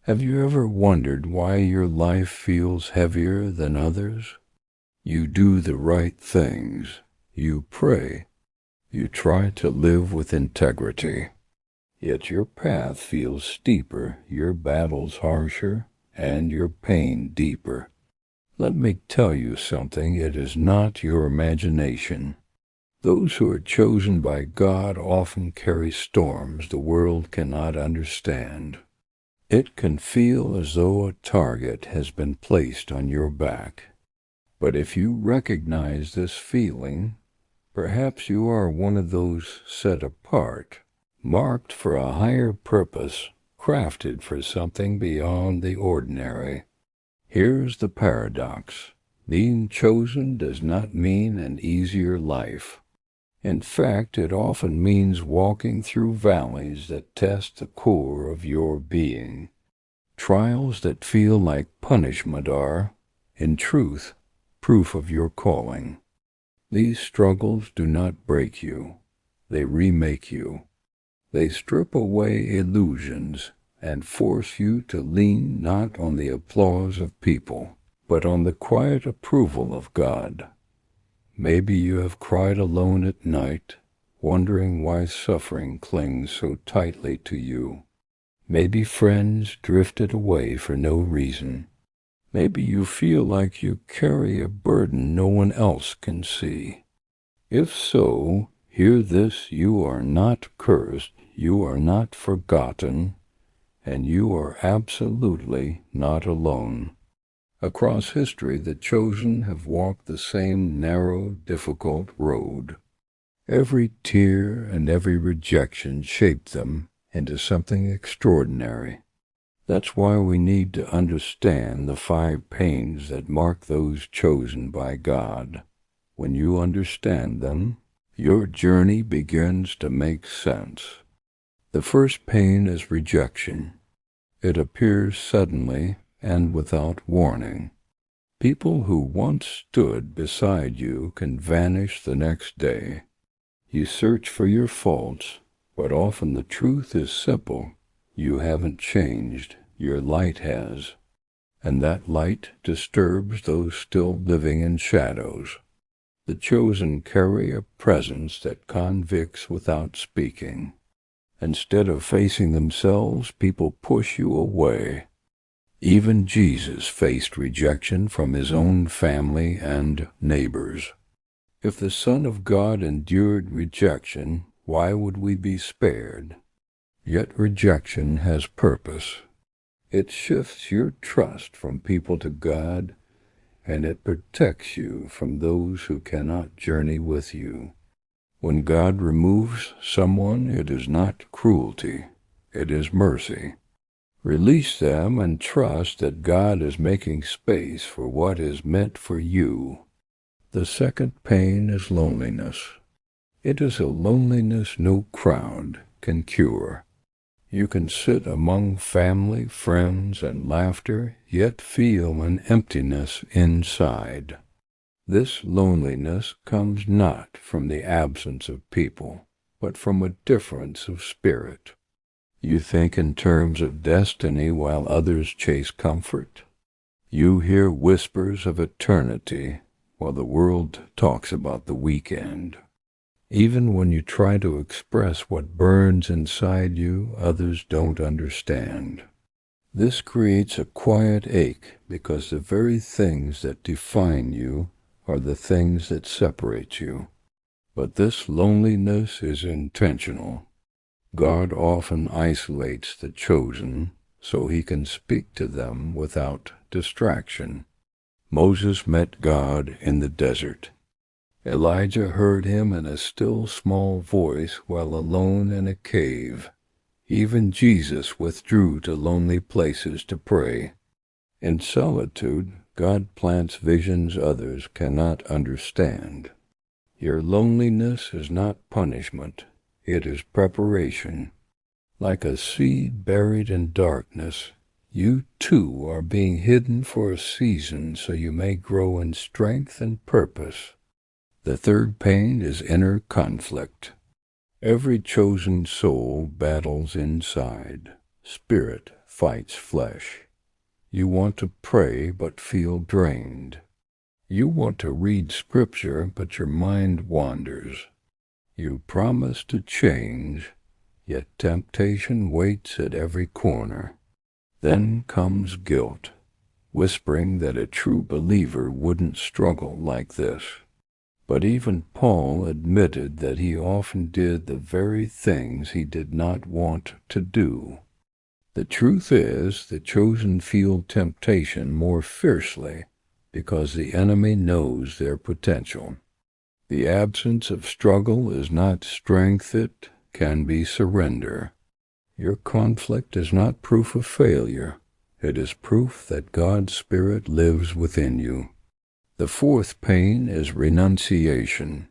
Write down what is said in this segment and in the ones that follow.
Have you ever wondered why your life feels heavier than others? You do the right things. You pray. You try to live with integrity. Yet your path feels steeper, your battles harsher, and your pain deeper. Let me tell you something, it is not your imagination. Those who are chosen by God often carry storms the world cannot understand. It can feel as though a target has been placed on your back. But if you recognize this feeling, perhaps you are one of those set apart, marked for a higher purpose, crafted for something beyond the ordinary. Here's the paradox. Being chosen does not mean an easier life. In fact, it often means walking through valleys that test the core of your being. Trials that feel like punishment are, in truth, proof of your calling. These struggles do not break you. They remake you. They strip away illusions and force you to lean not on the applause of people, but on the quiet approval of God. Maybe you have cried alone at night, wondering why suffering clings so tightly to you. Maybe friends drifted away for no reason. Maybe you feel like you carry a burden no one else can see. If so, hear this: you are not cursed, you are not forgotten, and you are absolutely not alone. Across history, the chosen have walked the same narrow, difficult road. Every tear and every rejection shaped them into something extraordinary. That's why we need to understand the 5 pains that mark those chosen by God. When you understand them, your journey begins to make sense. The first pain is rejection. It appears suddenly and without warning. People who once stood beside you can vanish the next day. You search for your faults, but often the truth is simple. You haven't changed, your light has. And that light disturbs those still living in shadows. The chosen carry a presence that convicts without speaking. Instead of facing themselves, people push you away. Even Jesus faced rejection from his own family and neighbors. If the Son of God endured rejection, why would we be spared? Yet rejection has purpose. It shifts your trust from people to God, and it protects you from those who cannot journey with you. When God removes someone, it is not cruelty, it is mercy. Release them and trust that God is making space for what is meant for you. The second pain is loneliness. It is a loneliness no crowd can cure. You can sit among family, friends, and laughter, yet feel an emptiness inside. This loneliness comes not from the absence of people, but from a difference of spirit. You think in terms of destiny while others chase comfort. You hear whispers of eternity while the world talks about the weekend. Even when you try to express what burns inside you, others don't understand. This creates a quiet ache because the very things that define you are the things that separate you. But this loneliness is intentional. God often isolates the chosen so he can speak to them without distraction. Moses met God in the desert. Elijah heard him in a still small voice while alone in a cave. Even Jesus withdrew to lonely places to pray. In solitude, God plants visions others cannot understand. Your loneliness is not punishment. It is preparation. Like a seed buried in darkness, you too are being hidden for a season so you may grow in strength and purpose. The third pain is inner conflict. Every chosen soul battles inside, spirit, fights flesh. You want to pray but feel drained. You want to read scripture but your mind wanders. You promise to change, yet temptation waits at every corner. Then comes guilt, whispering that a true believer wouldn't struggle like this. But even Paul admitted that he often did the very things he did not want to do. The truth is, the chosen feel temptation more fiercely because the enemy knows their potential. The absence of struggle is not strength, it can be surrender. Your conflict is not proof of failure. It is proof that God's Spirit lives within you. The fourth pain is renunciation.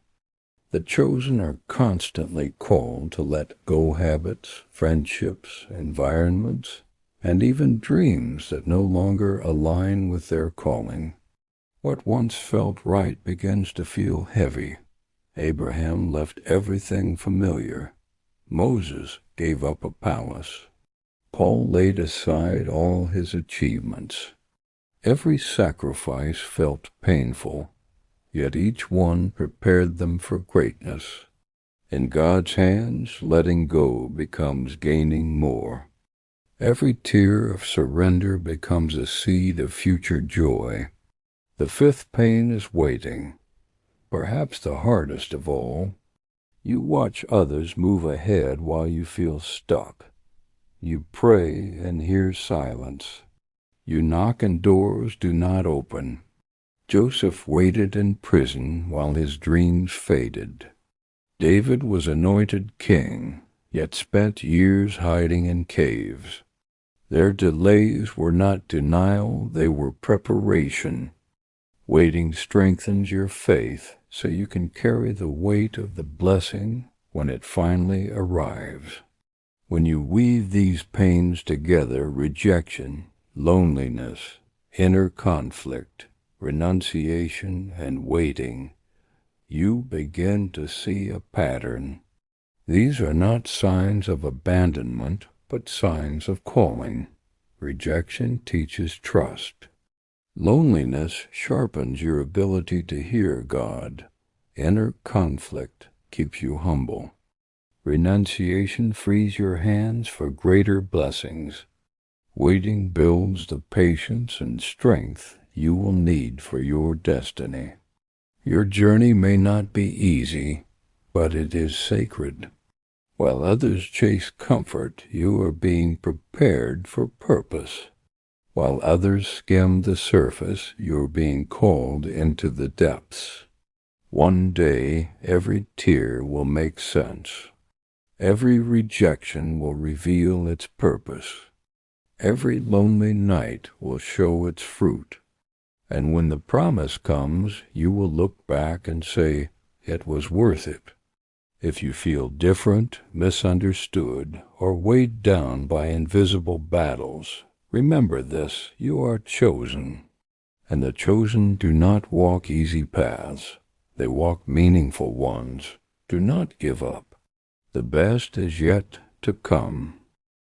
The chosen are constantly called to let go habits, friendships, environments, and even dreams that no longer align with their calling. What once felt right begins to feel heavy. Abraham left everything familiar. Moses gave up a palace. Paul laid aside all his achievements. Every sacrifice felt painful, yet each one prepared them for greatness. In God's hands, letting go becomes gaining more. Every tear of surrender becomes a seed of future joy. The fifth pain is waiting, perhaps the hardest of all. You watch others move ahead while you feel stuck. You pray and hear silence. You knock and doors do not open. Joseph waited in prison while his dreams faded. David was anointed king, yet spent years hiding in caves. Their delays were not denial, they were preparation. Waiting strengthens your faith so you can carry the weight of the blessing when it finally arrives. When you weave these pains together, rejection, loneliness, inner conflict, renunciation, and waiting, you begin to see a pattern. These are not signs of abandonment, but signs of calling. Rejection teaches trust. Loneliness sharpens your ability to hear God. Inner conflict keeps you humble. Renunciation frees your hands for greater blessings. Waiting builds the patience and strength you will need for your destiny. Your journey may not be easy, but it is sacred. While others chase comfort, you are being prepared for purpose. While others skim the surface, you're being called into the depths. One day, every tear will make sense. Every rejection will reveal its purpose. Every lonely night will show its fruit. And when the promise comes, you will look back and say, it was worth it. If you feel different, misunderstood, or weighed down by invisible battles, remember this, you are chosen. And the chosen do not walk easy paths. They walk meaningful ones. Do not give up. The best is yet to come.